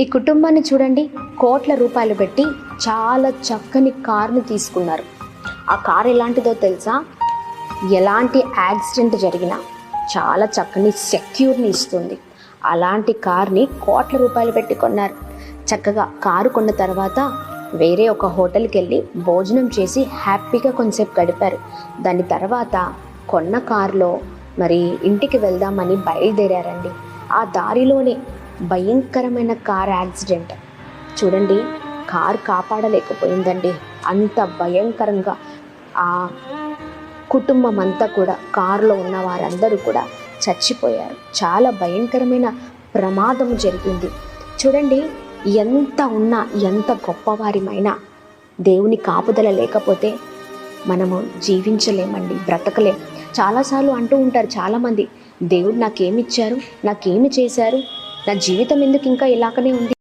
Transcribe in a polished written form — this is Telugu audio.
ఈ కుటుంబాన్ని చూడండి, కోట్ల రూపాయలు పెట్టి చాలా చక్కని కార్ని తీసుకున్నారు. ఆ కార్ ఎలాంటిదో తెలుసా? ఎలాంటి యాక్సిడెంట్ జరిగినా చాలా చక్కని సెక్యూర్ని ఇస్తుంది. అలాంటి కార్ని కోట్ల రూపాయలు పెట్టి కొన్నారు. చక్కగా కారు కొన్న తర్వాత వేరే ఒక హోటల్కి వెళ్ళి భోజనం చేసి హ్యాపీగా కొంచెంసేపు గడిపారు. దాని తర్వాత కొన్న కారులో మరి ఇంటికి వెళ్దామని బయలుదేరారండి. ఆ దారిలోనే భయంకరమైన కార్ యాక్సిడెంట్. చూడండి, కారు కాపాడలేకపోయిందండి. అంత భయంకరంగా ఆ కుటుంబం అంతా కూడా, కారులో ఉన్న వారందరూ కూడా చచ్చిపోయారు. చాలా భయంకరమైన ప్రమాదం జరిగింది. చూడండి, ఎంత ఉన్నా, ఎంత గొప్పవారిమైనా దేవుని కాపుదల లేకపోతే మనము జీవించలేమండి, బ్రతకలేం. చాలాసార్లు అంటూ ఉంటారు చాలామంది, దేవుడు నాకేమిచ్చారు, నాకేమి చేశారు, నా జీవితం ఎందుకు ఇంకా ఇలాగనే ఉంది.